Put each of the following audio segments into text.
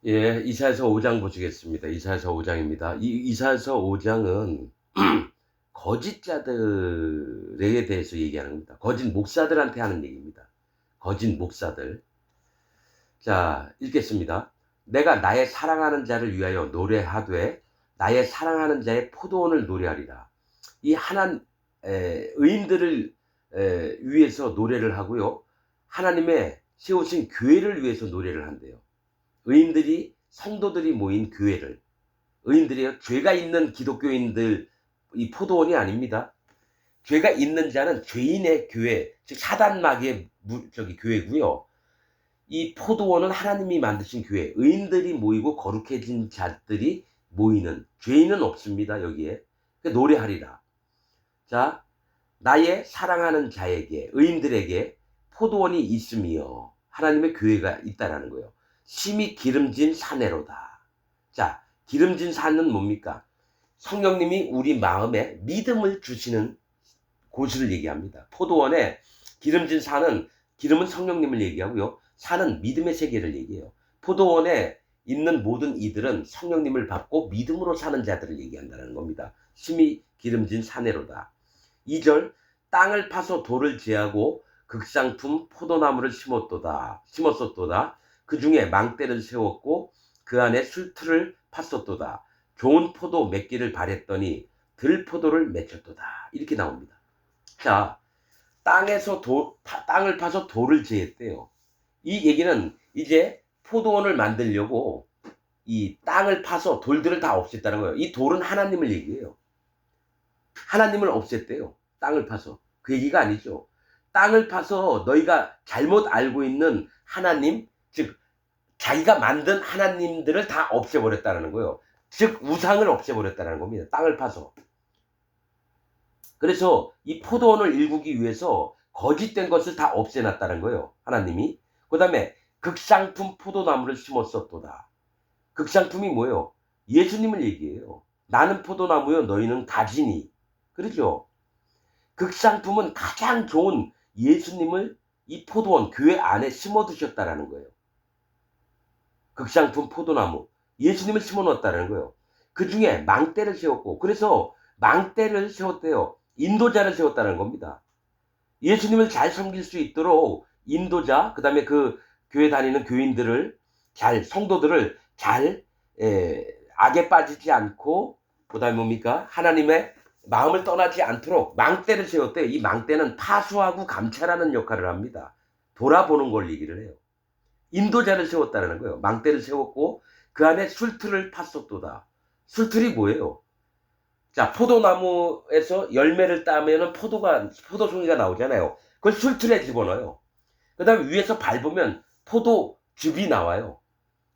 예, 이사야서 5장 보시겠습니다. 이사야서 5장입니다. 이 이사야서 5장은 거짓 자들에 대해서 얘기하는 겁니다. 거짓 목사들한테 하는 얘기입니다. 거짓 목사들. 자, 읽겠습니다. 내가 나의 사랑하는 자를 위하여 노래하되 나의 사랑하는 자의 포도원을 노래하리라. 이 의인들을 위해서 노래를 하고요. 하나님의 세우신 교회를 위해서 노래를 한대요. 의인들이 성도들이 모인 교회를, 의인들이요, 죄가 있는 기독교인들, 이 포도원이 아닙니다. 죄가 있는 자는 죄인의 교회, 즉 사단 마귀의 교회고요. 이 포도원은 하나님이 만드신 교회, 의인들이 모이고 거룩해진 자들이 모이는, 죄인은 없습니다. 여기에 노래하리라. 자, 나의 사랑하는 자에게, 의인들에게 포도원이 있으며 하나님의 교회가 있다라는 거예요. 심히 기름진 사내로다. 자, 기름진 산은 뭡니까? 성령님이 우리 마음에 믿음을 주시는 곳을 얘기합니다. 포도원에 기름진 산은, 기름은 성령님을 얘기하고요. 산은 믿음의 세계를 얘기해요. 포도원에 있는 모든 이들은 성령님을 받고 믿음으로 사는 자들을 얘기한다는 겁니다. 심히 기름진 사내로다. 2절, 땅을 파서 돌을 제하고 극상품 포도나무를 심었었도다. 그 중에 망대를 세웠고 그 안에 술틀을 팠었도다. 좋은 포도 맺기를 바랬더니 들포도를 맺혔도다. 이렇게 나옵니다. 자, 땅을 파서 돌을 제했대요. 이 얘기는 이제 포도원을 만들려고 이 땅을 파서 돌들을 다 없앴다는 거예요. 이 돌은 하나님을 얘기해요. 하나님을 없앴대요. 땅을 파서. 그 얘기가 아니죠. 땅을 파서 너희가 잘못 알고 있는 하나님, 즉 자기가 만든 하나님들을 다 없애버렸다는 거예요. 즉 우상을 없애버렸다는 겁니다. 땅을 파서. 그래서 이 포도원을 일구기 위해서 거짓된 것을 다 없애놨다는 거예요. 하나님이. 그 다음에 극상품 포도나무를 심었었도다. 극상품이 뭐예요? 예수님을 얘기해요. 나는 포도나무요 너희는 가지니. 그렇죠? 극상품은 가장 좋은 예수님을 이 포도원 교회 안에 심어두셨다라는 거예요. 극상품 포도나무 예수님을 심어놓았다는 거예요. 그 중에 망대를 세웠고, 그래서 망대를 세웠대요. 인도자를 세웠다는 겁니다. 예수님을 잘 섬길 수 있도록 인도자, 그 다음에 그 교회 다니는 교인들을 성도들을 잘 악에 빠지지 않고, 그 다음에 뭡니까? 하나님의 마음을 떠나지 않도록 망대를 세웠대요. 이 망대는 파수하고 감찰하는 역할을 합니다. 돌아보는 걸 얘기를 해요. 인도자를 세웠다는 거예요. 망대를 세웠고 그 안에 술틀을 팠었도다. 술틀이 뭐예요? 자, 포도나무에서 열매를 따면은 포도송이가 나오잖아요. 그걸 술틀에 집어넣어요. 그 다음에 위에서 밟으면 포도즙이 나와요.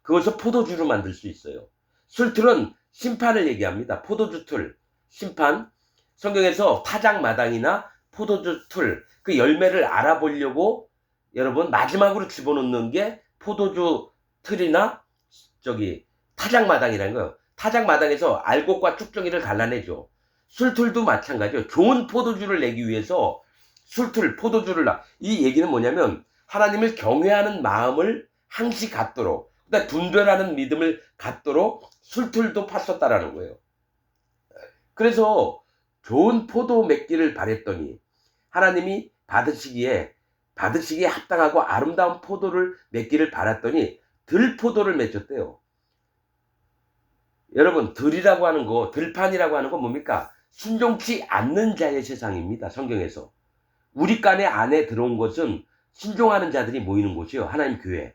그것을 포도주를 만들 수 있어요. 술틀은 심판을 얘기합니다. 포도주 틀, 심판. 성경에서 타작마당이나 포도주 틀, 그 열매를 알아보려고 여러분 마지막으로 집어넣는 게 포도주 틀이나 타작마당이라는 거예요. 타작마당에서 알곡과 쭉정이를 갈라내죠. 술틀도 마찬가지예요. 좋은 포도주를 내기 위해서 포도주를 이 얘기는 뭐냐면 하나님을 경외하는 마음을 항시 갖도록, 그러니까 분별하는 믿음을 갖도록 술틀도 팠었다라는 거예요. 그래서 좋은 포도 맺기를 바랬더니 하나님이 받으시기에 합당하고 아름다운 포도를 맺기를 바랐더니 들포도를 맺었대요. 여러분, 들판이라고 하는 거 뭡니까? 순종치 않는 자의 세상입니다. 성경에서. 우리 안에 들어온 것은 순종하는 자들이 모이는 곳이요. 하나님 교회.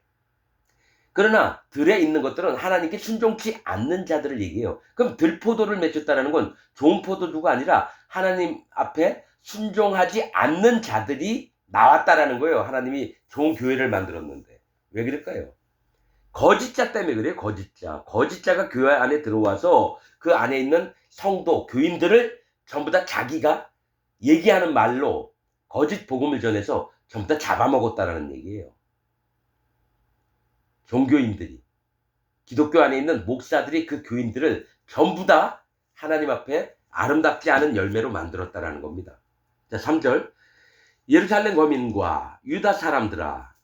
그러나 들에 있는 것들은 하나님께 순종치 않는 자들을 얘기해요. 그럼 들포도를 맺혔다는 건 좋은 포도주가 아니라 하나님 앞에 순종하지 않는 자들이 나왔다라는 거예요. 하나님이 좋은 교회를 만들었는데. 왜 그럴까요? 거짓자 때문에 그래요. 거짓자가 교회 안에 들어와서 그 안에 있는 성도, 교인들을 전부 다 자기가 얘기하는 말로 거짓 복음을 전해서 전부 다 잡아먹었다라는 얘기예요. 종교인들이, 기독교 안에 있는 목사들이 그 교인들을 전부 다 하나님 앞에 아름답지 않은 열매로 만들었다라는 겁니다. 자, 3절. 예루살렘 거민과 유다 사람들아,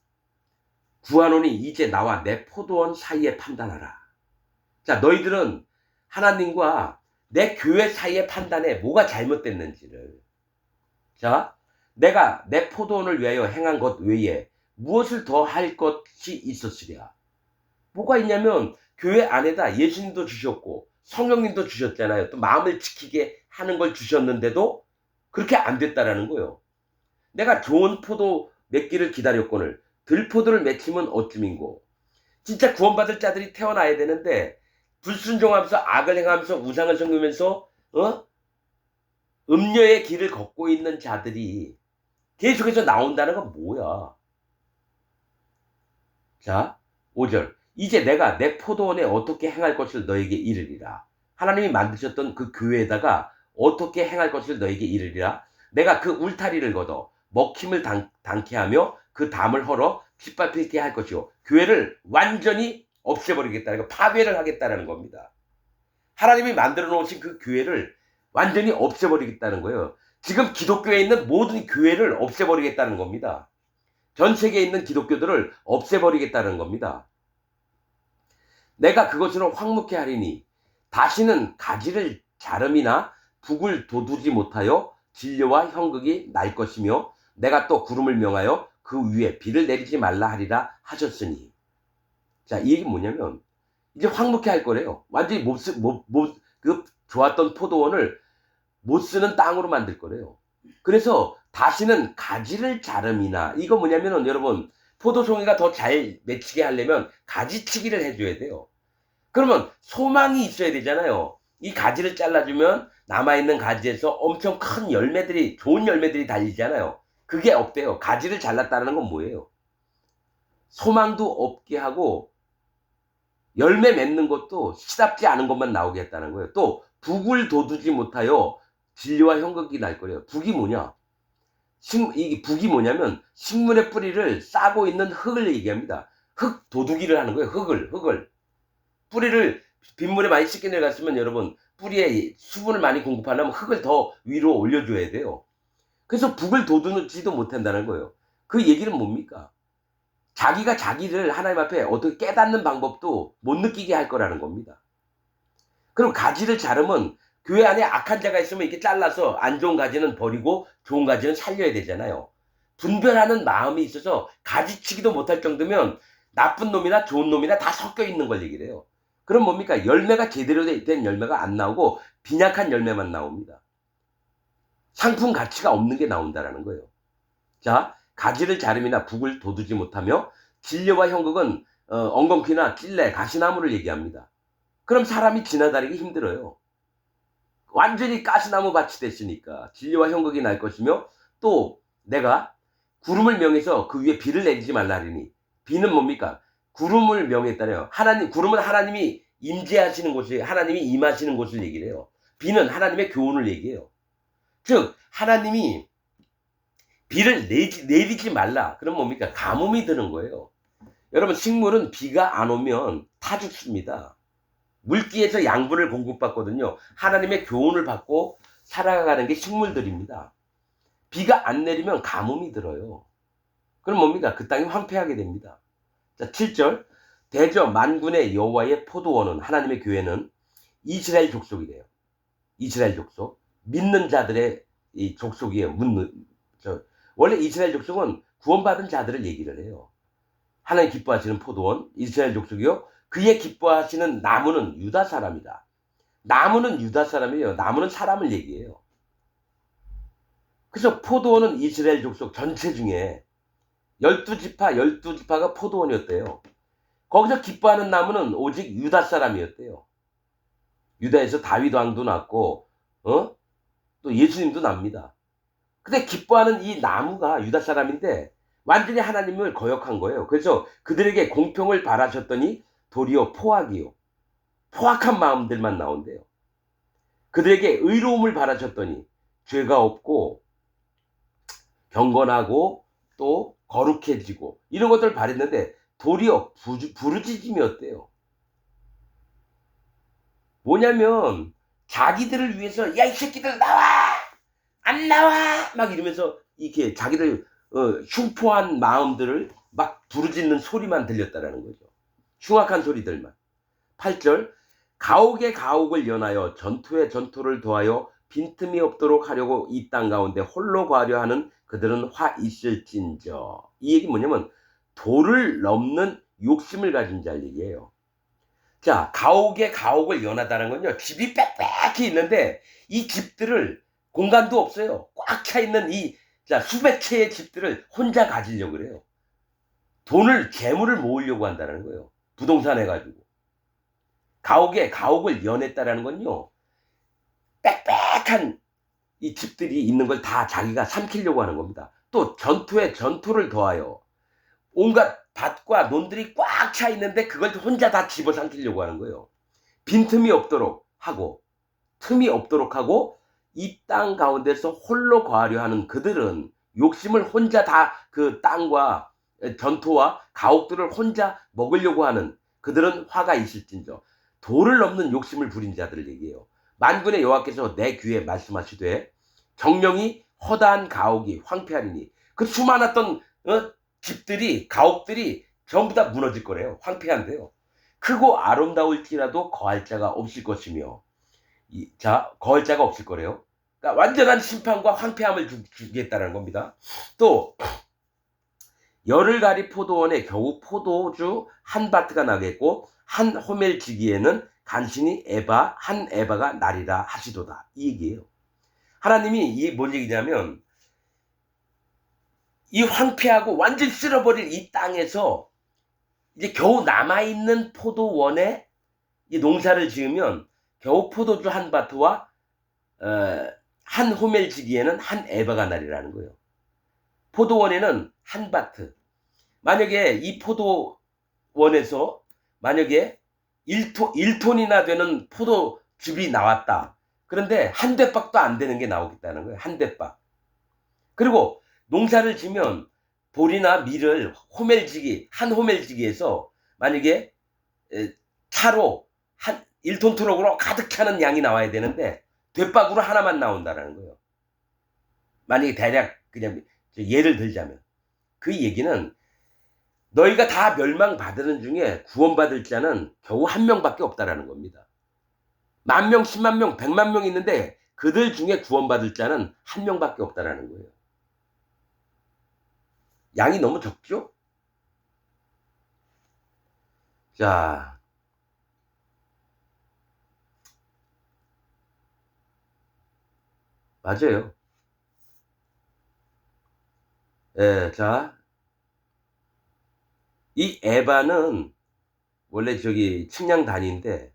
구하노니 이제 나와 내 포도원 사이에 판단하라. 자, 너희들은 하나님과 내 교회 사이에 판단해 뭐가 잘못됐는지를. 자, 내가 내 포도원을 위하여 행한 것 외에 무엇을 더 할 것이 있었으랴. 뭐가 있냐면 교회 안에다 예수님도 주셨고 성령님도 주셨잖아요. 또 마음을 지키게 하는 걸 주셨는데도 그렇게 안 됐다라는 거예요. 내가 좋은 포도 맺기를 기다렸거늘 들포도를 맺히면 어찌민고. 진짜 구원받을 자들이 태어나야 되는데 불순종하면서 악을 행하면서 우상을 섬기면서 음녀의 길을 걷고 있는 자들이 계속해서 나온다는 건 뭐야? 자, 5절. 이제 내가 내 포도원에 어떻게 행할 것을 너에게 이르리라. 하나님이 만드셨던 그 교회에다가 어떻게 행할 것을 너에게 이르리라. 내가 그 울타리를 걷어 먹힘을 당케 하며 그 담을 헐어 짓밟히게 할 것이요. 교회를 완전히 없애버리겠다는 거, 파괴를 하겠다는 겁니다. 하나님이 만들어 놓으신 그 교회를 완전히 없애버리겠다는 거예요. 지금 기독교에 있는 모든 교회를 없애버리겠다는 겁니다. 전 세계에 있는 기독교들을 없애버리겠다는 겁니다. 내가 그것으로 황무케 하리니 다시는 가지를 자름이나 북을 돋우지 못하여 진료와 형극이 날 것이며 내가 또 구름을 명하여 그 위에 비를 내리지 말라 하리라 하셨으니. 자, 이 얘기는 뭐냐면 이제 황무케 할 거래요. 완전히 그 좋았던 포도원을 못 쓰는 땅으로 만들 거래요. 그래서 다시는 가지를 자름이나, 이거 뭐냐면은 여러분, 포도송이가 더 잘 맺히게 하려면 가지치기를 해줘야 돼요. 그러면 소망이 있어야 되잖아요. 이 가지를 잘라주면 남아있는 가지에서 엄청 큰 열매들이, 좋은 열매들이 달리잖아요. 그게 없대요. 가지를 잘랐다는 건 뭐예요? 소망도 없게 하고 열매 맺는 것도 시답지 않은 것만 나오게 했다는 거예요. 또 북을 돋우지 못하여 진리와 형극이 날 거래요. 북이 뭐냐? 이게 북이 뭐냐면 식물의 뿌리를 싸고 있는 흙을 얘기합니다. 흙 도둑이를 하는 거예요. 흙을. 뿌리를 빗물에 많이 씻겨 내갔으면 여러분 뿌리에 수분을 많이 공급하려면 흙을 더 위로 올려줘야 돼요. 그래서 북을 돋우지도 못한다는 거예요. 그 얘기는 뭡니까? 자기가 자기를 하나님 앞에 어떻게 깨닫는 방법도 못 느끼게 할 거라는 겁니다. 그럼 가지를 자르면 교회 안에 악한 자가 있으면 이렇게 잘라서 안 좋은 가지는 버리고 좋은 가지는 살려야 되잖아요. 분별하는 마음이 있어서 가지치기도 못할 정도면 나쁜 놈이나 좋은 놈이나 다 섞여 있는 걸 얘기를 해요. 그럼 뭡니까? 열매가 제대로 된 열매가 안 나오고 빈약한 열매만 나옵니다. 상품 가치가 없는 게 나온다라는 거예요. 자, 가지를 자름이나 북을 돋우지 못하며 진려와 형극은 엉겅퀴나 찔레, 가시나무를 얘기합니다. 그럼 사람이 지나다니기 힘들어요. 완전히 가시나무 밭이 됐으니까 진리와 형극이 날 것이며 또 내가 구름을 명해서 그 위에 비를 내리지 말라 하리니. 비는 뭡니까? 구름을 명했다네요. 구름은 하나님이 임재하시는 곳이, 하나님이 임하시는 곳을 얘기를 해요. 비는 하나님의 교훈을 얘기해요. 즉 하나님이 비를 내리지 말라. 그럼 뭡니까? 가뭄이 드는 거예요. 여러분, 식물은 비가 안 오면 타 죽습니다. 물기에서 양분을 공급받거든요. 하나님의 교훈을 받고 살아가는 게 식물들입니다. 비가 안 내리면 가뭄이 들어요. 그럼 뭡니까? 그 땅이 황폐하게 됩니다. 자, 7절. 대저 만군의 여호와의 포도원은, 하나님의 교회는 이스라엘 족속이래요. 이스라엘 족속. 믿는 자들의 이 족속이에요. 원래 이스라엘 족속은 구원받은 자들을 얘기를 해요. 하나님 기뻐하시는 포도원, 이스라엘 족속이요. 그의 기뻐하시는 나무는 유다 사람이다. 나무는 유다 사람이에요. 나무는 사람을 얘기해요. 그래서 포도원은 이스라엘 족속 전체 중에 12지파가 포도원이었대요. 거기서 기뻐하는 나무는 오직 유다 사람이었대요. 유다에서 다윗 왕도 났고 또 예수님도 납니다. 근데 기뻐하는 이 나무가 유다 사람인데 완전히 하나님을 거역한 거예요. 그래서 그들에게 공평을 바라셨더니 도리어 포악한 마음들만 나온대요. 그들에게 의로움을 바라셨더니 죄가 없고 경건하고 또 거룩해지고 이런 것들을 바랬는데 도리어 부르짖음이었대요. 뭐냐면 자기들을 위해서 야 이 새끼들 나와! 안 나와! 막 이러면서 이렇게 자기들 흉포한 마음들을 막 부르짖는 소리만 들렸다라는 거죠. 흉악한 소리들만. 8절 가옥에 가옥을 연하여 전투에 전투를 더하여 빈틈이 없도록 하려고 이 땅 가운데 홀로 거하려 하는 그들은 화 있을진저. 이 얘기 뭐냐면 도를 넘는 욕심을 가진 자를 얘기해요. 자, 가옥에 가옥을 연하다는 건요, 집이 빽빽히 있는데 이 집들을 공간도 없어요. 꽉 차 있는 자, 수백 채의 집들을 혼자 가지려고 그래요. 재물을 모으려고 한다는 거예요. 부동산 해가지고. 가옥에 가옥을 연했다라는 건요, 빽빽한 이 집들이 있는 걸 다 자기가 삼키려고 하는 겁니다. 또 전투에 전투를 더하여 온갖 밭과 논들이 꽉 차 있는데 그걸 혼자 다 집어삼키려고 하는 거예요. 빈틈이 없도록 하고 틈이 없도록 하고 이 땅 가운데서 홀로 거하려 하는 그들은 욕심을 혼자 다 그 땅과 전토와 가옥들을 혼자 먹으려고 하는 그들은 화가 있을진저. 도를 넘는 욕심을 부린 자들을 얘기해요. 만군의 여호와께서 내 귀에 말씀하시되 정령이 허다한 가옥이 황폐하리니 그 수많았던 집들이 가옥들이 전부 다 무너질 거래요. 황폐한데요. 크고 아름다울지라도 거할 자가 없을 것이며 거할 자가 없을 거래요. 그러니까 완전한 심판과 황폐함을 주겠다는 겁니다. 또 열을 가리 포도원에 겨우 포도주 한 바트가 나겠고 한 호멜 지기에는 간신히 한 에바가 나리라 하시도다. 이 얘기예요. 하나님이 이게 뭔 얘기냐면 이 황폐하고 완전히 쓸어버릴 이 땅에서 이제 겨우 남아있는 포도원에 이 농사를 지으면 겨우 포도주 한 바트와 한 호멜 지기에는 한 에바가 나리라는 거예요. 포도원에는 한 바트. 만약에 이 포도원에서 만약에 1톤이나 되는 포도즙이 나왔다. 그런데 한 대박도 안 되는 게 나오겠다는 거예요. 한 대박. 그리고 농사를 지면 보리나 밀을 한 호멜지기에서 만약에 차로 한 1톤 트럭으로 가득 차는 양이 나와야 되는데 대박으로 하나만 나온다는 거예요. 만약에 대략 그냥 예를 들자면 그 얘기는 너희가 다 멸망받는 중에 구원받을 자는 겨우 한 명밖에 없다라는 겁니다. 10,000명, 10만 명, 100만 명 있는데 그들 중에 구원받을 자는 한 명밖에 없다라는 거예요. 양이 너무 적죠? 자, 맞아요. 자, 이 에바는 원래 측량 단위인데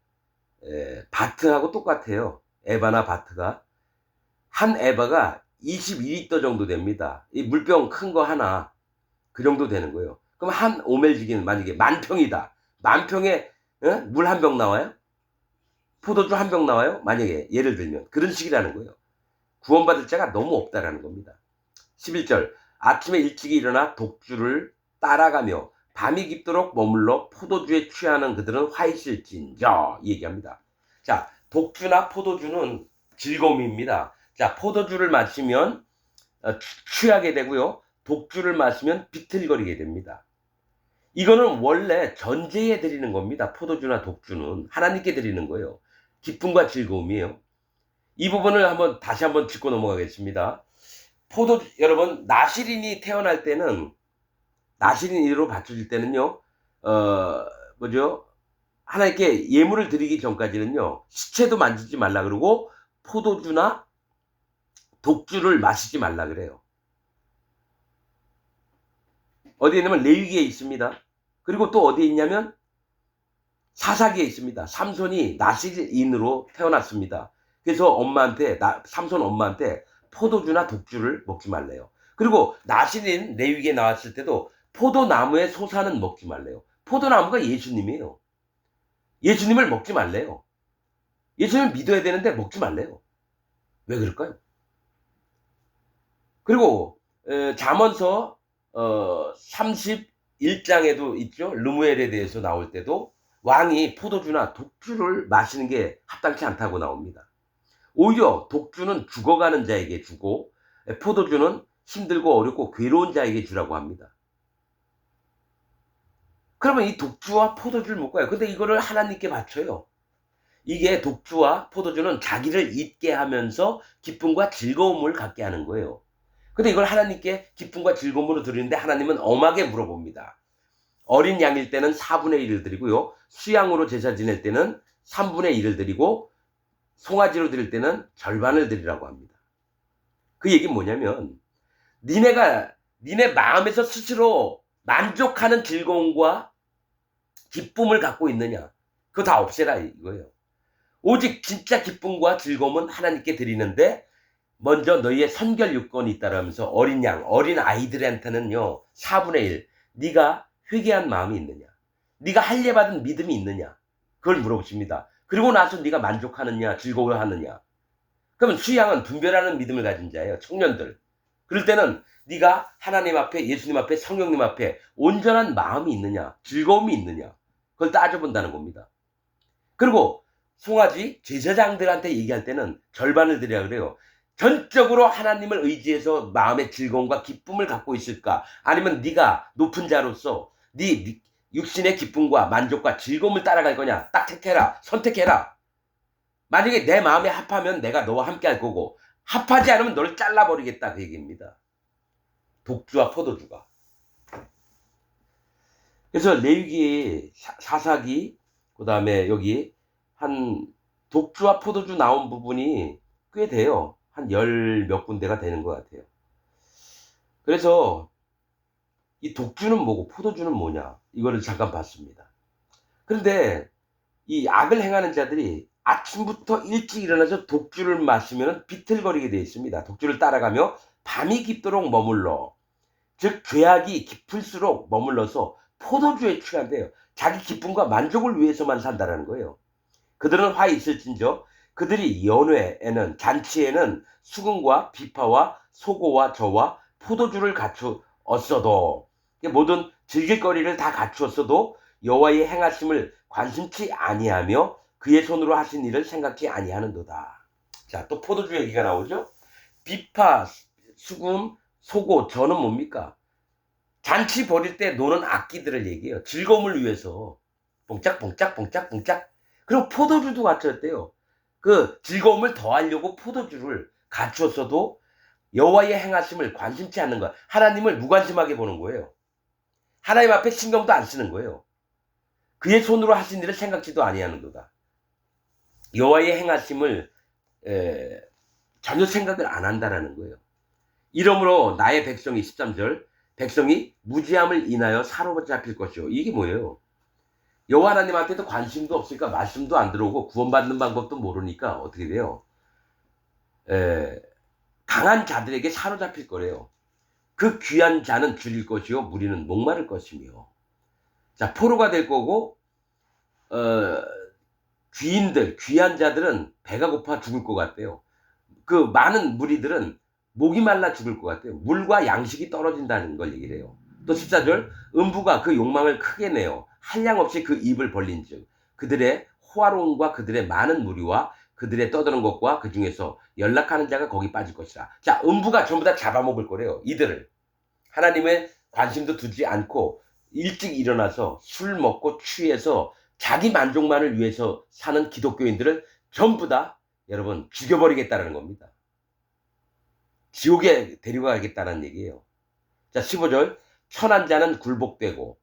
바트하고 똑같아요. 에바나 바트가. 한 에바가 22리터 정도 됩니다. 이 물병 큰 거 하나 그 정도 되는 거예요. 그럼 한 오멜지기는 만약에 10,000평이다. 10,000평에 물 한 병 나와요? 포도주 한 병 나와요? 만약에 예를 들면 그런 식이라는 거예요. 구원받을 자가 너무 없다라는 겁니다. 11절 아침에 일찍 일어나 독주를 따라가며 밤이 깊도록 머물러 포도주에 취하는 그들은 화 있을진저 얘기합니다. 자, 독주나 포도주는 즐거움입니다. 자, 포도주를 마시면 취하게 되고요. 독주를 마시면 비틀거리게 됩니다. 이거는 원래 전제에 드리는 겁니다. 포도주나 독주는 하나님께 드리는 거예요. 기쁨과 즐거움이에요. 이 부분을 다시 한번 짚고 넘어가겠습니다. 여러분, 나시린이 태어날 때는, 나시린이로 바쳐질 때는요, 하나님께 예물을 드리기 전까지는요, 시체도 만지지 말라 그러고, 포도주나 독주를 마시지 말라 그래요. 어디에 있냐면 레위기에 있습니다. 그리고 또 어디에 있냐면 사사기에 있습니다. 삼손이 나시린으로 태어났습니다. 그래서 삼손 엄마한테 포도주나 독주를 먹지 말래요. 그리고 나시린 레위기에 나왔을 때도 포도나무의 소사는 먹지 말래요. 포도나무가 예수님이에요. 예수님을 먹지 말래요. 예수님을 믿어야 되는데 먹지 말래요. 왜 그럴까요? 그리고 잠언서 31장에도 있죠. 르무엘에 대해서 나올 때도 왕이 포도주나 독주를 마시는 게 합당치 않다고 나옵니다. 오히려 독주는 죽어가는 자에게 주고 포도주는 힘들고 어렵고 괴로운 자에게 주라고 합니다. 그러면 이 독주와 포도주를 못 가요. 근데 이거를 하나님께 바쳐요. 이게 독주와 포도주는 자기를 잊게 하면서 기쁨과 즐거움을 갖게 하는 거예요. 근데 이걸 하나님께 기쁨과 즐거움으로 드리는데 하나님은 엄하게 물어봅니다. 어린 양일 때는 4분의 1을 드리고요. 수양으로 제사 지낼 때는 3분의 1을 드리고 송아지로 드릴 때는 절반을 드리라고 합니다. 그 얘기는 뭐냐면 니네 마음에서 스스로 만족하는 즐거움과 기쁨을 갖고 있느냐, 그거 다 없애라 이거예요. 오직 진짜 기쁨과 즐거움은 하나님께 드리는데 먼저 너희의 선결 유권이 있다라면서 어린 양, 어린 아이들한테는요 4분의 1, 네가 회개한 마음이 있느냐, 네가 할례받은 믿음이 있느냐, 그걸 물어보십니다. 그리고 나서 네가 만족하느냐, 즐거워하느냐. 그러면 수양은 분별하는 믿음을 가진 자예요. 청년들. 그럴 때는 네가 하나님 앞에, 예수님 앞에, 성령님 앞에 온전한 마음이 있느냐, 즐거움이 있느냐, 그걸 따져본다는 겁니다. 그리고 송아지 제사장들한테 얘기할 때는 절반을 드려야 그래요. 전적으로 하나님을 의지해서 마음의 즐거움과 기쁨을 갖고 있을까? 아니면 네가 높은 자로서 네 육신의 기쁨과 만족과 즐거움을 따라갈 거냐? 딱 택해라. 선택해라. 만약에 내 마음에 합하면 내가 너와 함께 할 거고, 합하지 않으면 너를 잘라버리겠다, 그 얘기입니다. 독주와 포도주가. 그래서 레위기, 사사기, 그 다음에 여기 한 독주와 포도주 나온 부분이 꽤 돼요. 한 열 몇 군데가 되는 것 같아요. 그래서 이 독주는 뭐고 포도주는 뭐냐, 이거를 잠깐 봤습니다. 그런데 이 악을 행하는 자들이 아침부터 일찍 일어나서 독주를 마시면 비틀거리게 되어 있습니다. 독주를 따라가며 밤이 깊도록 머물러, 즉 죄악이 깊을수록 머물러서 포도주에 취한대요. 자기 기쁨과 만족을 위해서만 산다는 거예요. 그들은 화 있을진저 그들이 연회에는, 잔치에는 수금과 비파와 소고와 저와 포도주를 갖추었어도, 모든 즐길거리를 다 갖추었어도 여호와의 행하심을 관심치 아니하며 그의 손으로 하신 일을 생각지 아니하는도다. 자, 또 포도주 얘기가 나오죠. 비파, 수금, 소고, 저는 뭡니까? 잔치 벌일 때 노는 악기들을 얘기해요. 즐거움을 위해서 봉짝봉짝봉짝봉짝. 그리고 포도주도 갖췄대요. 그 즐거움을 더하려고 포도주를 갖추었어도 여호와의 행하심을 관심치 않는 거야. 하나님을 무관심하게 보는 거예요. 하나님 앞에 신경도 안 쓰는 거예요. 그의 손으로 하신 일을 생각지도 아니하는도다. 여호와의 행하심을 전혀 생각을 안 한다라는 거예요. 이러므로 나의 백성이, 13절, 백성이 무지함을 인하여 사로잡힐 것이요. 이게 뭐예요? 여호와 하나님한테도 관심도 없으니까 말씀도 안 들어오고 구원받는 방법도 모르니까 어떻게 돼요? 강한 자들에게 사로잡힐 거래요. 그 귀한 자는 줄일 것이요 무리는 목마를 것이며. 자, 포로가 될 거고 귀인들, 귀한 자들은 배가 고파 죽을 것 같대요. 그 많은 무리들은 목이 말라 죽을 것 같아요. 물과 양식이 떨어진다는 걸 얘기를 해요. 또 14절, 음부가 그 욕망을 크게 내요. 한량없이 그 입을 벌린 즉 그들의 호화로움과 그들의 많은 무리와 그들의 떠드는 것과 그 중에서 연락하는 자가 거기 빠질 것이라. 자, 음부가 전부 다 잡아먹을 거래요. 이들을. 하나님의 관심도 두지 않고 일찍 일어나서 술 먹고 취해서 자기 만족만을 위해서 사는 기독교인들을 전부 다 여러분 죽여버리겠다는 겁니다. 지옥에 데려가겠다는 얘기예요. 자, 15절, 천한 자는 굴복되고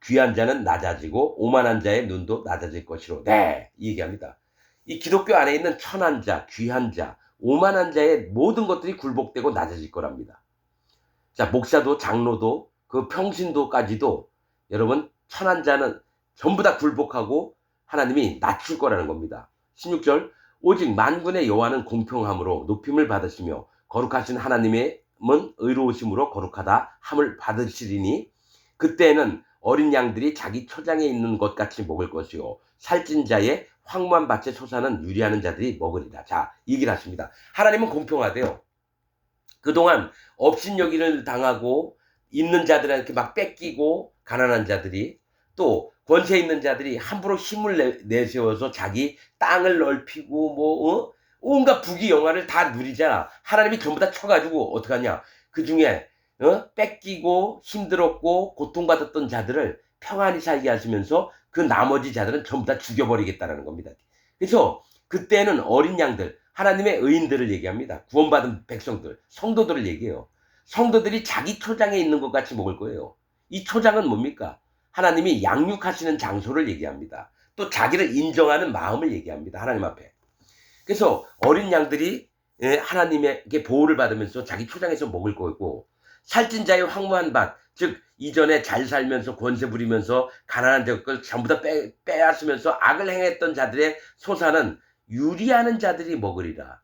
귀한 자는 낮아지고 오만한 자의 눈도 낮아질 것이로. 네, 이 얘기합니다. 이 기독교 안에 있는 천한 자, 귀한 자, 오만한 자의 모든 것들이 굴복되고 낮아질 거랍니다. 자, 목사도 장로도 그 평신도까지도 여러분 천한 자는 전부 다 굴복하고 하나님이 낮출 거라는 겁니다. 16절, 오직 만군의 여호와는 공평함으로 높임을 받으시며 거룩하신 하나님의 의로우심으로 거룩하다 함을 받으시리니 그때에는 어린 양들이 자기 초장에 있는 것 같이 먹을 것이요 살찐 자의 황무한 밭에 솟아는 유리하는 자들이 먹으리라. 자, 이 얘기를 하십니다. 하나님은 공평하대요. 그동안 업신여기를 당하고 있는 자들한테 막 뺏기고 가난한 자들이, 또 권세 있는 자들이 함부로 힘을 내세워서 자기 땅을 넓히고 온갖 부귀영화를 다 누리자. 하나님이 전부 다 쳐가지고 어떡하냐, 그 중에 뺏기고 힘들었고 고통받았던 자들을 평안히 살게 하시면서 그 나머지 자들은 전부 다 죽여버리겠다라는 겁니다. 그래서 그때는 어린 양들, 하나님의 의인들을 얘기합니다. 구원받은 백성들, 성도들을 얘기해요. 성도들이 자기 초장에 있는 것 같이 먹을 거예요. 이 초장은 뭡니까? 하나님이 양육하시는 장소를 얘기합니다. 또 자기를 인정하는 마음을 얘기합니다. 하나님 앞에. 그래서 어린 양들이 하나님에게 보호를 받으면서 자기 초장에서 먹을 거고, 살찐 자의 황무한 밭, 즉 이전에 잘 살면서 권세 부리면서 가난한 것을 전부 다 빼앗으면서 악을 행했던 자들의 소사는 유리하는 자들이 먹으리라.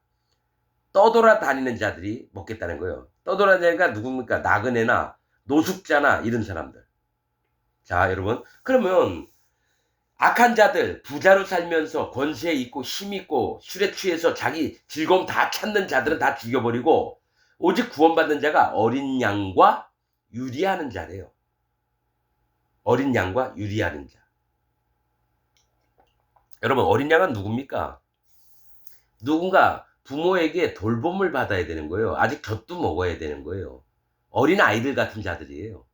떠돌아다니는 자들이 먹겠다는 거예요. 떠돌아다니니까 누굽니까? 나그네나 노숙자나 이런 사람들. 자, 여러분, 그러면 악한 자들, 부자로 살면서 권세 있고 힘 있고 술에 취해서 자기 즐거움 다 찾는 자들은 다 죽여버리고, 오직 구원받는 자가 어린 양과 유리하는 자래요. 어린 양과 유리하는 자. 여러분, 어린 양은 누굽니까? 누군가 부모에게 돌봄을 받아야 되는 거예요. 아직 젖도 먹어야 되는 거예요. 어린 아이들 같은 자들이에요.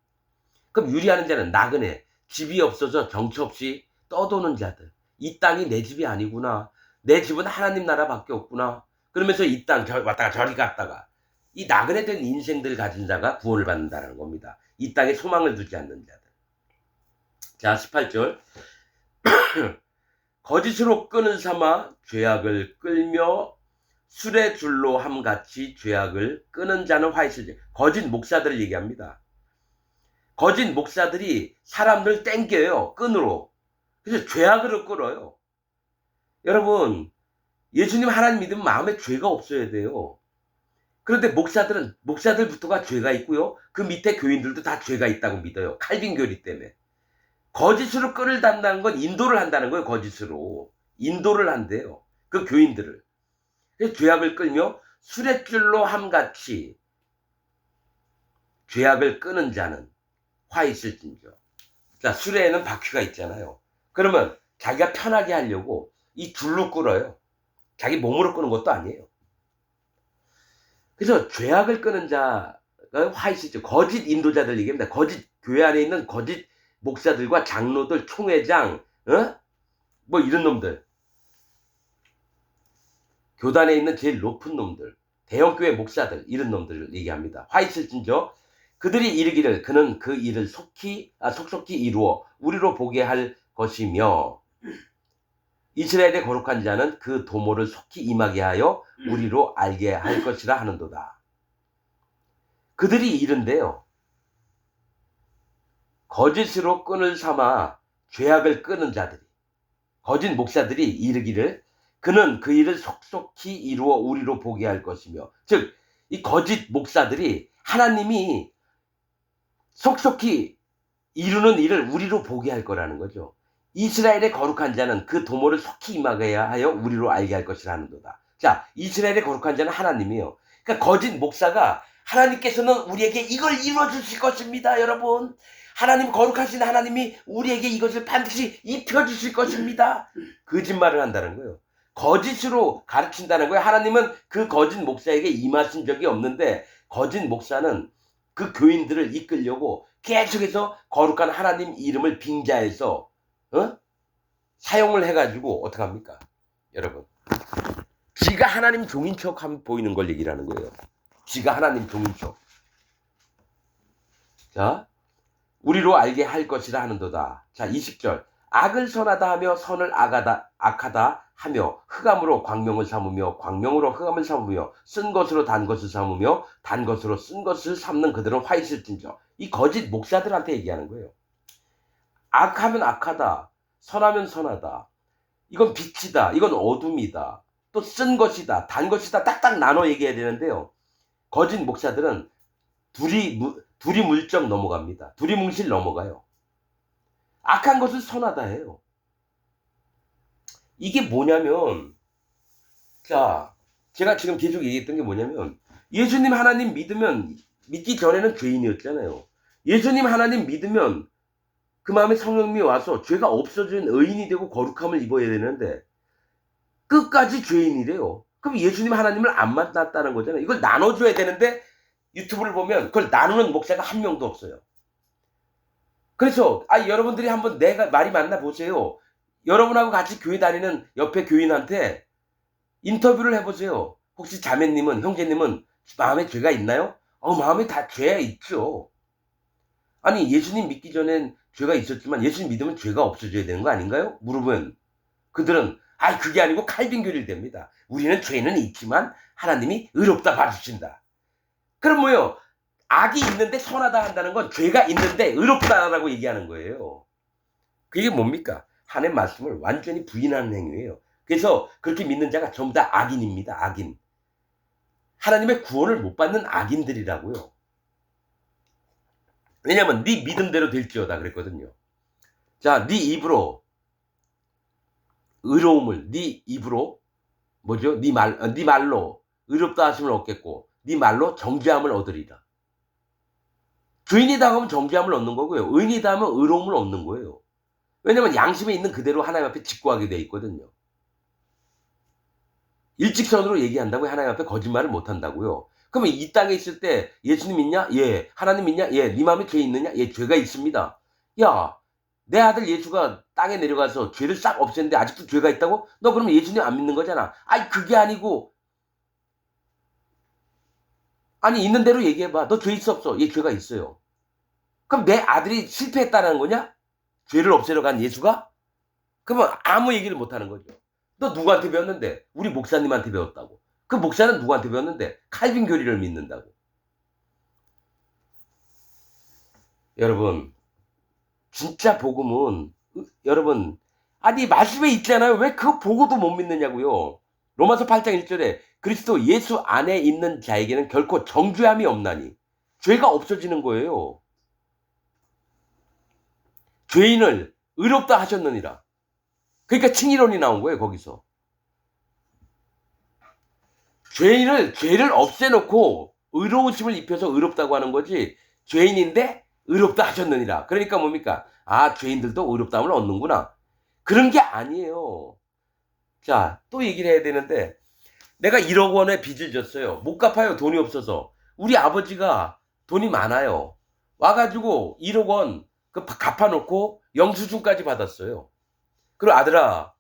그럼 유리하는 자는 나그네, 집이 없어서 정처 없이 떠도는 자들. 이 땅이 내 집이 아니구나. 내 집은 하나님 나라밖에 없구나. 그러면서 이 땅 왔다가 저리 갔다가 이 나그네 된 인생들 가진 자가 구원을 받는다는 겁니다. 이 땅에 소망을 두지 않는 자들. 자, 18절. 거짓으로 끈을 삼아 죄악을 끌며 술의 줄로 함같이 죄악을 끄는 자는 화이슬지. 거짓 목사들을 얘기합니다. 거짓 목사들이 사람들 땡겨요. 끈으로. 그래서 죄악으로 끌어요. 여러분, 예수님 하나님 믿으면 마음에 죄가 없어야 돼요. 그런데 목사들부터가 죄가 있고요. 그 밑에 교인들도 다 죄가 있다고 믿어요. 칼빈 교리 때문에. 거짓으로 끈을 단다는 건 인도를 한다는 거예요. 거짓으로. 인도를 한대요. 그 교인들을. 그래서 죄악을 끌며 술의 줄로 함같이 죄악을 끄는 자는 화 있을진저. 자, 수레에는 바퀴가 있잖아요. 그러면 자기가 편하게 하려고 이 줄로 끌어요. 자기 몸으로 끄는 것도 아니에요. 그래서 죄악을 끄는 자가 화 있을지. 거짓 인도자들 얘기합니다. 거짓 교회 안에 있는 거짓 목사들과 장로들, 총회장, 뭐 이런 놈들. 교단에 있는 제일 높은 놈들, 대형교회 목사들, 이런 놈들을 얘기합니다. 화 있을진저 그들이 이르기를 그는 그 일을 속속히 이루어 우리로 보게 할 것이며 이스라엘의 거룩한 자는 그 도모를 속히 임하게 하여 우리로 알게 할 것이라 하는도다. 그들이 이른데요. 거짓으로 끈을 삼아 죄악을 끄는 자들이, 거짓 목사들이 이르기를 그는 그 일을 속속히 이루어 우리로 보게 할 것이며, 즉 이 거짓 목사들이 하나님이 속속히 이루는 일을 우리로 보게 할 거라는 거죠. 이스라엘의 거룩한 자는 그 도모를 속히 임하게 하여 우리로 알게 할 것이라 하는도다. 자, 이스라엘의 거룩한 자는 하나님이에요. 그러니까 거짓 목사가 하나님께서는 우리에게 이걸 이루어 주실 것입니다. 여러분, 하나님 거룩하신 하나님이 우리에게 이것을 반드시 입혀 주실 것입니다. 거짓말을 한다는 거예요. 거짓으로 가르친다는 거예요. 하나님은 그 거짓 목사에게 임하신 적이 없는데, 거짓 목사는 그 교인들을 이끌려고 계속해서 거룩한 하나님 이름을 빙자해서 사용을 해가지고 어떡합니까? 여러분, 지가 하나님 종인 척 하면 보이는 걸 얘기라는 거예요. 지가 하나님 종인 척. 자, 우리로 알게 할 것이라 하는도다. 자, 20절. 악을 선하다 하며 선을 악하다 하며 흑암으로 광명을 삼으며 광명으로 흑암을 삼으며 쓴 것으로 단 것을 삼으며 단 것으로 쓴 것을 삼는 그들은 화 있을진저. 이 거짓 목사들한테 얘기하는 거예요. 악하면 악하다, 선하면 선하다, 이건 빛이다, 이건 어둠이다, 또 쓴 것이다, 단 것이다, 딱딱 나눠 얘기해야 되는데요. 거짓 목사들은 둘이 물쩍 넘어갑니다. 둘이 뭉실 넘어가요. 악한 것을 선하다 해요. 이게 뭐냐면, 자, 제가 지금 계속 얘기했던 게 뭐냐면, 예수님 하나님 믿기 전에는 죄인이었잖아요. 예수님 하나님 믿으면 그 마음에 성령님이 와서 죄가 없어진 의인이 되고 거룩함을 입어야 되는데 끝까지 죄인이래요. 그럼 예수님 하나님을 안 만났다는 거잖아요. 이걸 나눠줘야 되는데 유튜브를 보면 그걸 나누는 목사가 한 명도 없어요. 그렇죠. 여러분들이 한번 내가 말이 맞나 보세요. 여러분하고 같이 교회 다니는 옆에 교인한테 인터뷰를 해보세요. 혹시 자매님은, 형제님은 마음에 죄가 있나요? 마음에 다 죄 있죠. 아니, 예수님 믿기 전엔 죄가 있었지만 예수님 믿으면 죄가 없어져야 되는 거 아닌가요? 물으면 그들은 그게 아니고 칼빈교리를 됩니다. 우리는 죄는 있지만 하나님이 의롭다 봐주신다. 그럼 뭐요? 악이 있는데 선하다 한다는 건 죄가 있는데 의롭다라고 얘기하는 거예요. 그게 뭡니까? 하나님의 말씀을 완전히 부인하는 행위예요. 그래서 그렇게 믿는 자가 전부 다 악인입니다. 악인. 하나님의 구원을 못 받는 악인들이라고요. 왜냐면 네 믿음대로 될지어다 그랬거든요. 자, 네 입으로 의로움을, 네 입으로 뭐죠? 네 말로 의롭다 하심을 얻겠고 네 말로 정죄함을 얻으리라. 죄인이다 하면 정죄함을 얻는 거고요. 의인이다 하면 의로움을 얻는 거예요. 왜냐면 양심에 있는 그대로 하나님 앞에 직구하게 돼 있거든요. 일직선으로 얘기한다고 하나님 앞에 거짓말을 못 한다고요. 그러면 이 땅에 있을 때 예수님 믿냐? 예. 하나님 믿냐? 예. 네 마음에 죄 있느냐? 예. 죄가 있습니다. 야, 내 아들 예수가 땅에 내려가서 죄를 싹 없앴는데 아직도 죄가 있다고? 너 그러면 예수님 안 믿는 거잖아. 그게 아니고 있는 대로 얘기해봐. 너 죄 있어 없어? 예. 죄가 있어요. 그럼 내 아들이 실패했다는 거냐? 죄를 없애러 간 예수가? 그러면 아무 얘기를 못 하는 거죠. 너 누구한테 배웠는데? 우리 목사님한테 배웠다고. 그 목사는 누구한테 배웠는데? 칼빈 교리를 믿는다고. 여러분, 진짜 복음은 여러분 말씀에 있잖아요. 왜 그거 보고도 못 믿느냐고요. 로마서 8장 1절에 그리스도 예수 안에 있는 자에게는 결코 정죄함이 없나니 죄가 없어지는 거예요. 죄인을 의롭다 하셨느니라. 그러니까 칭의론이 나온 거예요. 거기서. 죄를 없애놓고 의로우심을 입혀서 의롭다고 하는 거지 죄인인데 의롭다 하셨느니라. 그러니까 뭡니까? 죄인들도 의롭다함을 얻는구나. 그런 게 아니에요. 자, 또 얘기를 해야 되는데 내가 1억 원의 빚을 졌어요. 못 갚아요. 돈이 없어서. 우리 아버지가 돈이 많아요. 와가지고 1억 원 갚아놓고 영수증까지 받았어요. 그리고 아들아,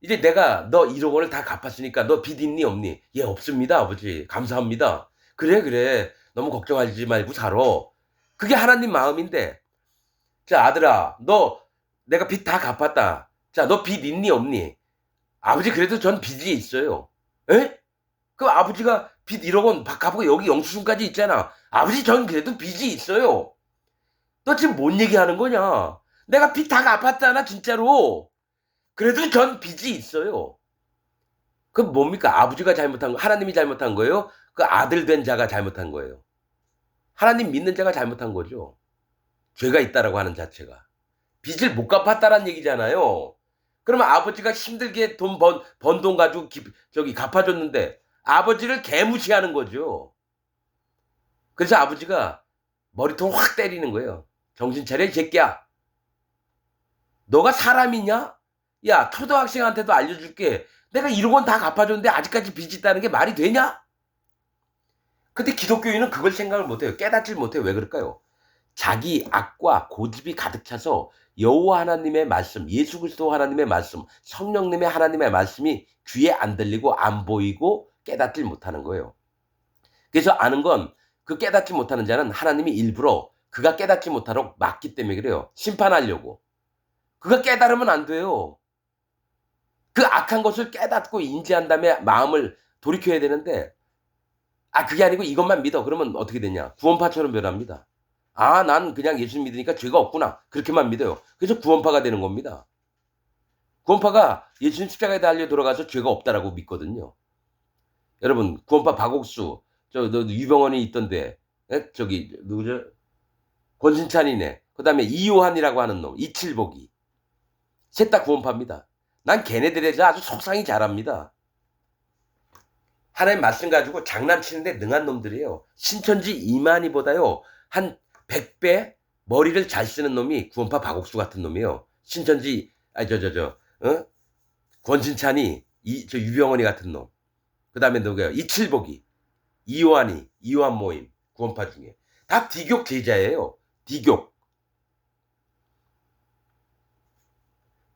이제 내가 너 1억 원을 다 갚았으니까 너 빚 있니 없니? 예, 없습니다 아버지. 감사합니다. 그래 너무 걱정하지 말고 살아. 그게 하나님 마음인데 자 아들아 너 내가 빚 다 갚았다. 자 너 빚 있니 없니? 아버지 그래도 전 빚이 있어요. 에? 그럼 아버지가 빚 1억 원 갚고 여기 영수증까지 있잖아. 아버지 전 그래도 빚이 있어요. 너 지금 뭔 얘기하는 거냐? 내가 빚 다 갚았잖아 진짜로. 그래도 전 빚이 있어요. 그럼 뭡니까? 아버지가 잘못한 거, 하나님이 잘못한 거예요? 그 아들 된 자가 잘못한 거예요. 하나님 믿는 자가 잘못한 거죠. 죄가 있다라고 하는 자체가. 빚을 못 갚았다라는 얘기잖아요. 그러면 아버지가 힘들게 번 돈 가지고 갚아줬는데 아버지를 개무시하는 거죠. 그래서 아버지가 머리통 확 때리는 거예요. 정신 차려 이 새끼야. 너가 사람이냐? 야 초등학생한테도 알려줄게. 내가 1억 원 다 갚아줬는데 아직까지 빚이 있다는 게 말이 되냐? 근데 기독교인은 그걸 생각을 못해요. 깨닫질 못해요. 왜 그럴까요? 자기 악과 고집이 가득 차서 여호와 하나님의 말씀, 예수 그리스도 하나님의 말씀, 성령님의 하나님의 말씀이 귀에 안 들리고 안 보이고 깨닫질 못하는 거예요. 그래서 아는 건 그 깨닫지 못하는 자는 하나님이 일부러 그가 깨닫지 못하도록 막기 때문에 그래요. 심판하려고. 그가 깨달으면 안 돼요. 그 악한 것을 깨닫고 인지한 다음에 마음을 돌이켜야 되는데 그게 아니고 이것만 믿어. 그러면 어떻게 되냐? 구원파처럼 변합니다. 난 그냥 예수 믿으니까 죄가 없구나. 그렇게만 믿어요. 그래서 구원파가 되는 겁니다. 구원파가 예수님 십자가에 달려 돌아가서 죄가 없다라고 믿거든요. 여러분, 구원파 박옥수, 유병원이 있던데, 저기, 누구죠? 권신찬이네. 그 다음에 이요한이라고 하는 놈, 이칠복이. 셋 다 구원파입니다. 난 걔네들에서 아주 속상히 잘합니다. 하나님 말씀 가지고 장난치는데 능한 놈들이에요. 신천지 이만희보다요 한 100배 머리를 잘 쓰는 놈이 구원파 박옥수 같은 놈이에요. 신천지 권신찬이 유병원이 같은 놈. 그 다음에 누구예요? 이칠복이, 이요한 모임 구원파 중에 다 디교 제자예요. 디교.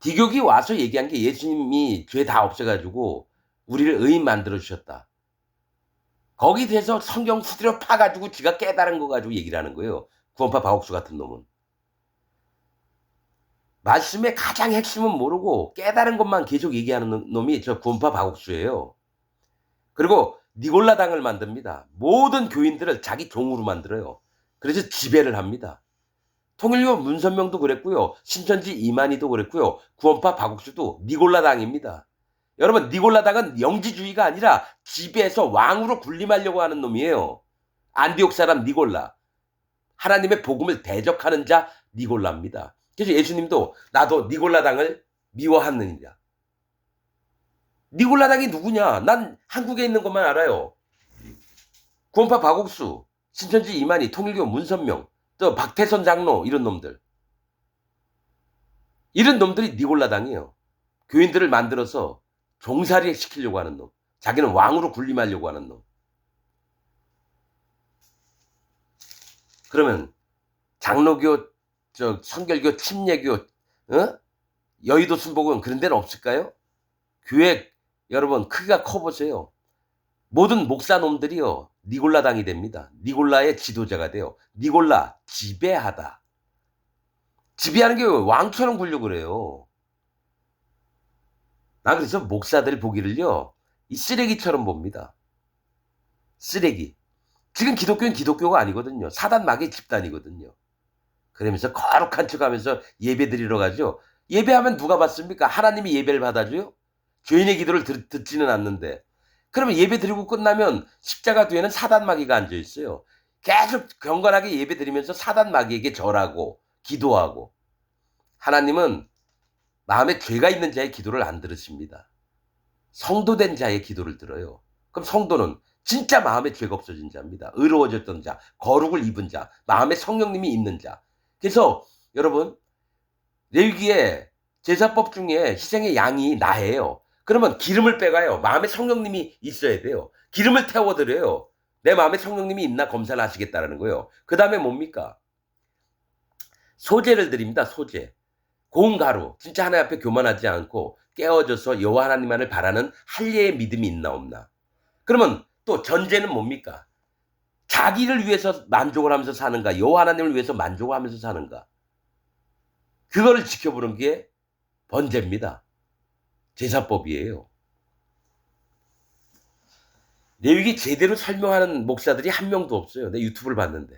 디교기 와서 얘기한 게 예수님이 죄 다 없애가지고 우리를 의인 만들어 주셨다. 거기에 대해서 성경 수두려 파가지고 지가 깨달은 거 가지고 얘기를 하는 거예요. 구원파 박옥수 같은 놈은. 말씀의 가장 핵심은 모르고 깨달은 것만 계속 얘기하는 놈이 저 구원파 박옥수예요. 그리고 니골라당을 만듭니다. 모든 교인들을 자기 종으로 만들어요. 그래서 지배를 합니다. 통일교 문선명도 그랬고요. 신천지 이만희도 그랬고요. 구원파 박옥수도 니골라당입니다. 여러분, 니골라당은 영지주의가 아니라 지배해서 왕으로 군림하려고 하는 놈이에요. 안디옥 사람 니골라. 하나님의 복음을 대적하는 자 니골라입니다. 그래서 예수님도 나도 니골라당을 미워하느니라. 니골라당이 누구냐? 난 한국에 있는 것만 알아요. 구원파 박옥수, 신천지 이만희, 통일교 문선명, 또 박태선 장로 이런 놈들. 이런 놈들이 니골라당이에요. 교인들을 만들어서 종살이 시키려고 하는 놈. 자기는 왕으로 군림하려고 하는 놈. 그러면 장로교, 성결교, 침례교, 여의도 순복음 그런 데는 없을까요? 교회 여러분 크기가 커보세요. 모든 목사놈들이요 니골라당이 됩니다. 니골라의 지도자가 돼요. 니골라 지배하다. 지배하는 게 왕처럼 굴려고 그래요. 나 그래서 목사들 보기를요 이 쓰레기처럼 봅니다. 쓰레기. 지금 기독교는 기독교가 아니거든요. 사단 마귀 집단이거든요. 그러면서 거룩한 척하면서 예배 드리러 가죠. 예배하면 누가 받습니까? 하나님이 예배를 받아줘요? 죄인의 기도를 듣지는 않는데. 그러면 예배 드리고 끝나면 십자가 뒤에는 사단 마귀가 앉아 있어요. 계속 경건하게 예배 드리면서 사단 마귀에게 절하고 기도하고. 하나님은 마음에 죄가 있는 자의 기도를 안 들으십니다. 성도된 자의 기도를 들어요. 그럼 성도는 진짜 마음에 죄가 없어진 자입니다. 의로워졌던 자, 거룩을 입은 자, 마음에 성령님이 있는 자. 그래서 여러분 레위기의 제사법 중에 희생의 양이 나예요. 그러면 기름을 빼가요. 마음에 성령님이 있어야 돼요. 기름을 태워드려요. 내 마음에 성령님이 있나 검사를 하시겠다라는 거예요. 그 다음에 뭡니까? 소제를 드립니다. 소제. 고운 가루. 진짜 하나님 앞에 교만하지 않고 깨어져서 여호와 하나님만을 바라는 할례의 믿음이 있나 없나. 그러면 또 전제는 뭡니까? 자기를 위해서 만족을 하면서 사는가, 여호와 하나님을 위해서 만족을 하면서 사는가. 그거를 지켜보는 게 번제입니다. 제사법이에요. 레위기 제대로 설명하는 목사들이 한 명도 없어요. 내 유튜브를 봤는데.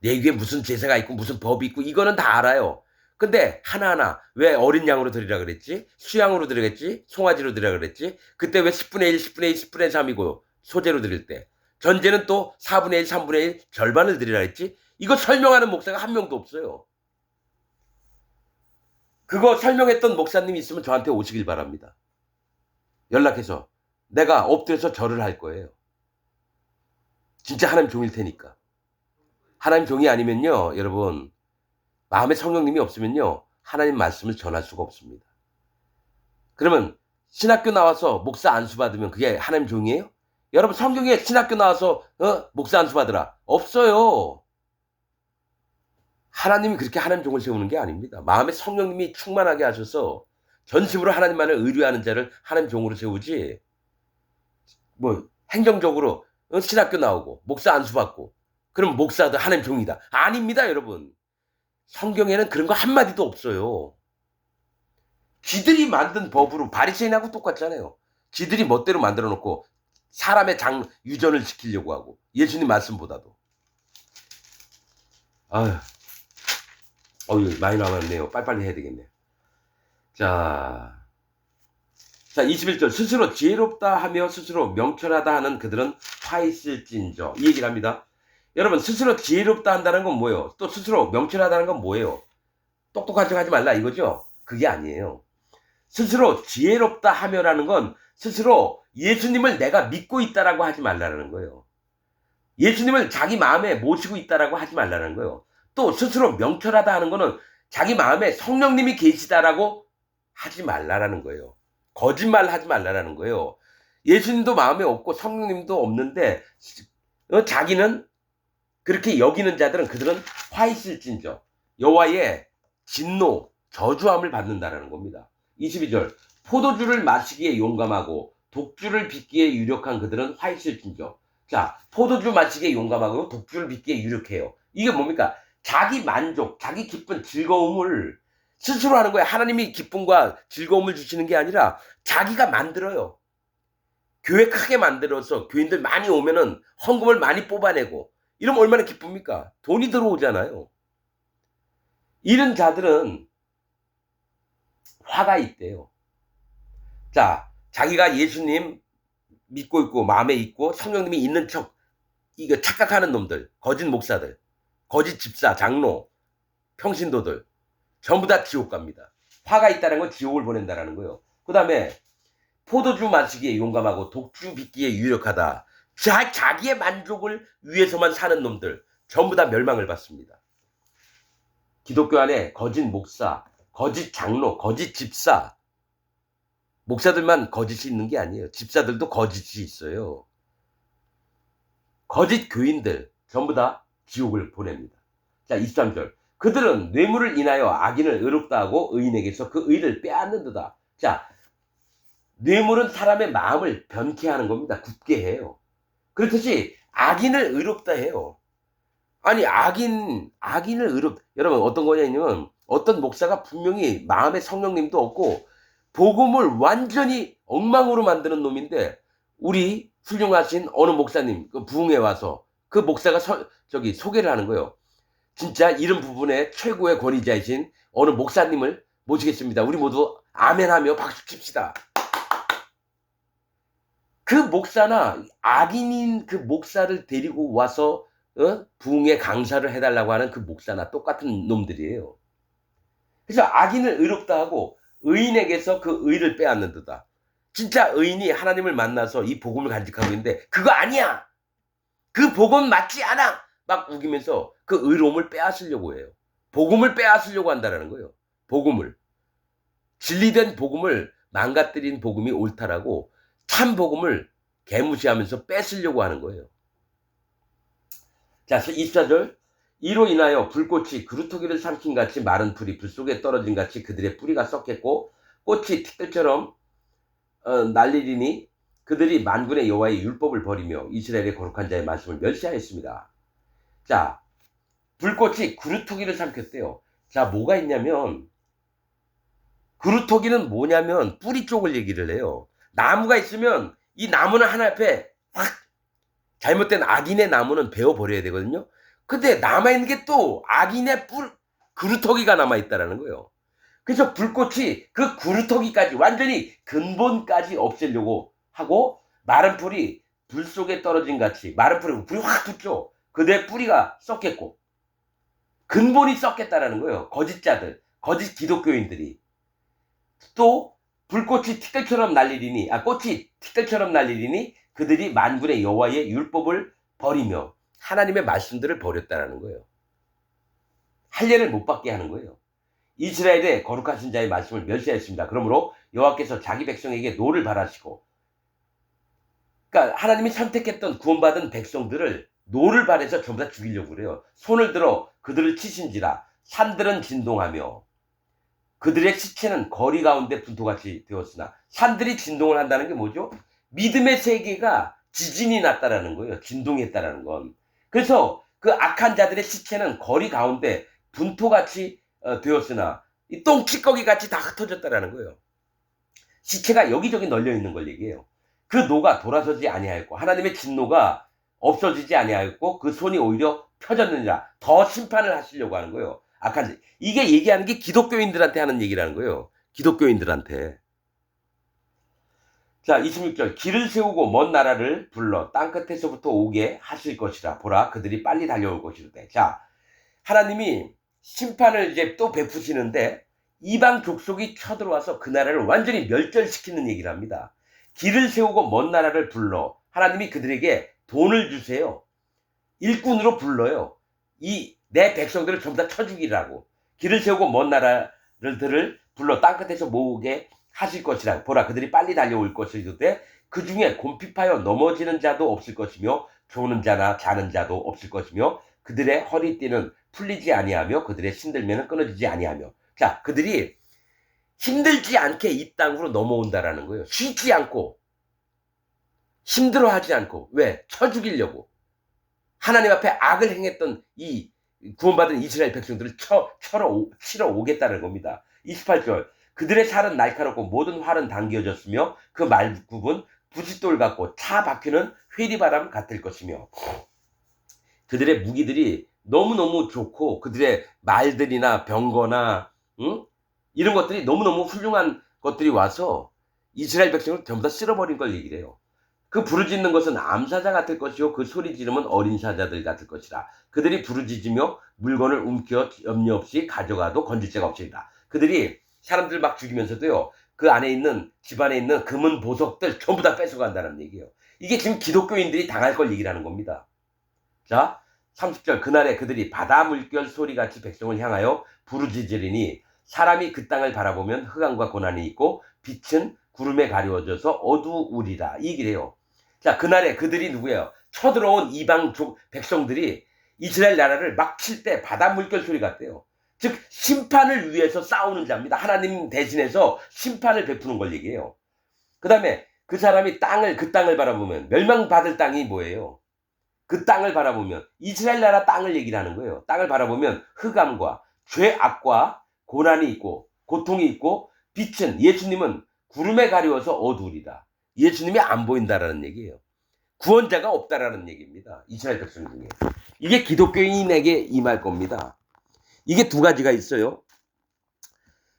레위기에 무슨 제사가 있고 무슨 법이 있고 이거는 다 알아요. 근데 하나하나 왜 어린 양으로 드리라 그랬지? 수양으로 드리겠지? 송아지로 드리라 그랬지? 그때 왜 10분의 1, 10분의 2, 10분의 3이고 소제로 드릴 때. 전제는 또 4분의 1, 3분의 1 절반을 드리라 했지? 이거 설명하는 목사가 한 명도 없어요. 그거 설명했던 목사님이 있으면 저한테 오시길 바랍니다. 연락해서 내가 엎드려서 절을 할 거예요. 진짜 하나님 종일 테니까. 하나님 종이 아니면요 여러분 마음에 성령님이 없으면요 하나님 말씀을 전할 수가 없습니다. 그러면 신학교 나와서 목사 안수 받으면 그게 하나님 종이에요? 여러분 성경에 신학교 나와서 목사 안수 받으라 없어요. 하나님이 그렇게 하나님 종을 세우는 게 아닙니다. 마음에 성령님이 충만하게 하셔서 전심으로 하나님만을 의뢰하는 자를 하나님 종으로 세우지 뭐 행정적으로 신학교 나오고 목사 안수 받고 그럼 목사도 하나님 종이다. 아닙니다 여러분. 성경에는 그런 거 한마디도 없어요. 지들이 만든 법으로 바리새인하고 똑같잖아요. 지들이 멋대로 만들어 놓고 사람의 유전을 지키려고 하고 예수님 말씀보다도. 아휴. 많이 남았네요. 빨리빨리 해야 되겠네요. 자 21절 스스로 지혜롭다 하며 스스로 명철하다 하는 그들은 화 있을진저 이 얘기를 합니다. 여러분 스스로 지혜롭다 한다는 건 뭐예요? 또 스스로 명철하다는 건 뭐예요? 똑똑한 척 하지 말라 이거죠? 그게 아니에요. 스스로 지혜롭다 하며라는 건 스스로 예수님을 내가 믿고 있다라고 하지 말라는 거예요. 예수님을 자기 마음에 모시고 있다라고 하지 말라는 거예요. 또 스스로 명철하다 하는 거는 자기 마음에 성령님이 계시다라고 하지 말라라는 거예요. 거짓말 하지 말라라는 거예요. 예수님도 마음에 없고 성령님도 없는데 자기는 그렇게 여기는 자들은 그들은 화 있을진저 여호와의 진노 저주함을 받는다라는 겁니다. 22절 포도주를 마시기에 용감하고 독주를 빚기에 유력한 그들은 화 있을진저. 자, 포도주 마시기에 용감하고 독주를 빚기에 유력해요. 이게 뭡니까? 자기 만족, 자기 기쁜 즐거움을 스스로 하는 거예요. 하나님이 기쁨과 즐거움을 주시는 게 아니라 자기가 만들어요. 교회 크게 만들어서 교인들 많이 오면은 헌금을 많이 뽑아내고 이러면 얼마나 기쁩니까? 돈이 들어오잖아요. 이런 자들은 화가 있대요. 자, 자기가 예수님 믿고 있고 마음에 있고 성령님이 있는 척 이거 착각하는 놈들, 거짓 목사들, 거짓 집사, 장로, 평신도들 전부 다 지옥 갑니다. 화가 있다는 건 지옥을 보낸다라는 거예요. 그다음에 포도주 마시기에 용감하고 독주 빚기에 유력하다. 자기의 만족을 위해서만 사는 놈들 전부 다 멸망을 받습니다. 기독교 안에 거짓 목사, 거짓 장로, 거짓 집사, 목사들만 거짓이 있는 게 아니에요. 집사들도 거짓이 있어요. 거짓 교인들 전부 다 지옥을 보냅니다. 자, 23절 그들은 뇌물을 인하여 악인을 의롭다 하고 의인에게서 그 의를 빼앗는도다. 자, 뇌물은 사람의 마음을 변케 하는 겁니다. 굳게 해요. 그렇듯이 악인을 의롭다 해요. 아니 악인을 여러분 어떤 거냐면 어떤 목사가 분명히 마음에 성령님도 없고 복음을 완전히 엉망으로 만드는 놈인데 우리 훌륭하신 어느 목사님 그 부흥회 와서 그 목사가 소개를 하는 거예요. 진짜 이런 부분에 최고의 권위자이신 어느 목사님을 모시겠습니다. 우리 모두 아멘하며 박수 칩시다. 그 목사나 악인인 그 목사를 데리고 와서 부흥회 강사를 해달라고 하는 그 목사나 똑같은 놈들이에요. 그래서 악인을 의롭다 하고 의인에게서 그 의를 빼앗는도다. 진짜 의인이 하나님을 만나서 이 복음을 간직하고 있는데 그거 아니야. 그 복음 맞지 않아. 막 우기면서 그 의로움을 빼앗으려고 해요. 복음을 빼앗으려고 한다는 거예요. 복음을. 진리된 복음을 망가뜨린 복음이 옳다라고 참 복음을 개무시하면서 뺏으려고 하는 거예요. 자, 24절 이로 인하여 불꽃이 그루터기를 삼킨 같이 마른 풀이 불 속에 떨어진 같이 그들의 뿌리가 썩겠고 꽃이 티끌처럼 날리리니 그들이 만군의 여호와의 율법을 버리며 이스라엘의 거룩한 자의 말씀을 멸시하였습니다. 자, 불꽃이 그루터기를 삼켰대요. 자, 뭐가 있냐면 그루터기는 뭐냐면 뿌리 쪽을 얘기를 해요. 나무가 있으면 이 나무는 하나 앞에 확 잘못된 악인의 나무는 베어버려야 되거든요. 근데 남아있는 게 또 악인의 그루터기가 남아있다라는 거예요. 그래서 불꽃이 그 그루터기까지 완전히 근본까지 없애려고 하고 마른 풀이 불 속에 떨어진 같이 마른 불이 확 붙죠. 그들의 뿌리가 썩겠고 근본이 썩겠다라는 거예요. 거짓자들, 거짓 기독교인들이. 또 불꽃이 티끌처럼 날리리니 꽃이 티끌처럼 날리리니 그들이 만군의 여호와의 율법을 버리며 하나님의 말씀들을 버렸다라는 거예요. 할례를 못 받게 하는 거예요. 이스라엘의 거룩하신 자의 말씀을 멸시하였습니다. 그러므로 여호와께서 자기 백성에게 노를 발하시고 그러니까 하나님이 선택했던 구원받은 백성들을 노를 발해서 전부 다 죽이려고 그래요. 손을 들어 그들을 치신지라 산들은 진동하며 그들의 시체는 거리 가운데 분토같이 되었으나 산들이 진동을 한다는 게 뭐죠? 믿음의 세계가 지진이 났다라는 거예요. 진동했다라는 건. 그래서 그 악한 자들의 시체는 거리 가운데 분토같이 되었으나 이 똥찌꺼기 같이 다 흩어졌다라는 거예요. 시체가 여기저기 널려 있는 걸 얘기해요. 그 노가 돌아서지 아니하였고 하나님의 진노가 없어지지 아니하였고 그 손이 오히려 펴졌느니라. 더 심판을 하시려고 하는 거예요. 악한 자. 이게 얘기하는 게 기독교인들한테 하는 얘기라는 거예요. 기독교인들한테. 자, 26절 길을 세우고 먼 나라를 불러 땅끝에서부터 오게 하실 것이라. 보라 그들이 빨리 달려올 것이로되. 자, 하나님이 심판을 이제 또 베푸시는데 이방 족속이 쳐들어와서 그 나라를 완전히 멸절시키는 얘기를 합니다. 길을 세우고 먼 나라를 불러. 하나님이 그들에게 돈을 주세요. 일꾼으로 불러요. 내 백성들을 전부 다 쳐 죽이라고. 길을 세우고 먼 나라들을 불러 땅끝에서 모으게 하실 것이라. 보라 그들이 빨리 달려올 것이로되 그 중에 곰핍하여 넘어지는 자도 없을 것이며 조는 자나 자는 자도 없을 것이며 그들의 허리띠는 풀리지 아니하며 그들의 신들매는 끊어지지 아니하며 자, 그들이 힘들지 않게 이 땅으로 넘어온다라는 거예요. 쉬지 않고, 힘들어하지 않고. 왜? 쳐 죽이려고. 하나님 앞에 악을 행했던 이 구원받은 이스라엘 백성들을 치러 오겠다는 겁니다. 28절. 그들의 살은 날카롭고 모든 활은 당겨졌으며 그 말굽은 부싯돌 같고 차 바퀴는 회리바람 같을 것이며, 그들의 무기들이 너무너무 좋고 그들의 말들이나 병거나 이런 것들이 너무너무 훌륭한 것들이 와서 이스라엘 백성을 전부 다 쓸어버린 걸 얘기를 해요. 그 부르짖는 것은 암사자 같을 것이요 그 소리 지르면 어린 사자들 같을 것이라. 그들이 부르짖으며 물건을 움켜 염려 없이 가져가도 건질 데가 없으리라. 그들이 사람들 막 죽이면서도요, 그 안에 있는, 집안에 있는 금은 보석들 전부 다 뺏어간다는 얘기예요. 이게 지금 기독교인들이 당할 걸 얘기를 하는 겁니다. 자, 30절. 그날에 그들이 바다 물결 소리같이 백성을 향하여 부르짖으리니 사람이 그 땅을 바라보면 흑암과 고난이 있고 빛은 구름에 가려워져서 어두우리라. 이 얘기를 해요. 자, 그날에 그들이 누구예요? 쳐들어온 이방 백성들이 이스라엘 나라를 막 칠 때 바다 물결 소리 같대요. 즉 심판을 위해서 싸우는 자입니다. 하나님 대신해서 심판을 베푸는 걸 얘기해요. 그 다음에 그 사람이 그 땅을 바라보면, 멸망받을 땅이 뭐예요? 그 땅을 바라보면, 이스라엘 나라 땅을 얘기를 하는 거예요. 땅을 바라보면 흑암과 죄악과 고난이 있고 고통이 있고 빛은, 예수님은 구름에 가려워서 어두우리다. 예수님이 안 보인다라는 얘기예요. 구원자가 없다라는 얘기입니다. 이스라엘 백성 중에. 이게 기독교인에게 임할 겁니다. 이게 두 가지가 있어요.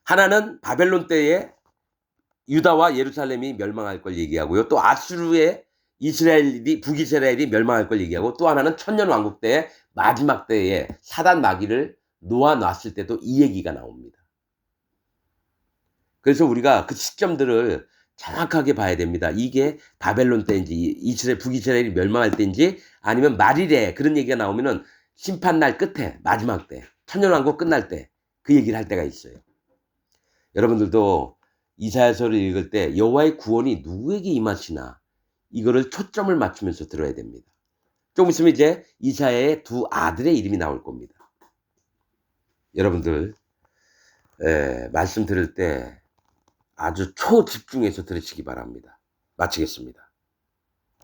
하나는 바벨론 때에 유다와 예루살렘이 멸망할 걸 얘기하고요. 또 아수르의 북이스라엘이 멸망할 걸 얘기하고, 또 하나는 천년왕국 때의 마지막 때에 사단 마귀를 놓아놨을 때도 이 얘기가 나옵니다. 그래서 우리가 그 시점들을 정확하게 봐야 됩니다. 이게 바벨론 때인지 북이스라엘이 멸망할 때인지, 아니면 말일에 그런 얘기가 나오면은 심판날 끝에 마지막 때, 천년왕국 끝날 때 그 얘기를 할 때가 있어요. 여러분들도 이사야서를 읽을 때 여호와의 구원이 누구에게 임하시나, 이거를 초점을 맞추면서 들어야 됩니다. 조금 있으면 이제 이사야의 두 아들의 이름이 나올 겁니다. 여러분들 말씀 들을 때 아주 초집중해서 들으시기 바랍니다. 마치겠습니다.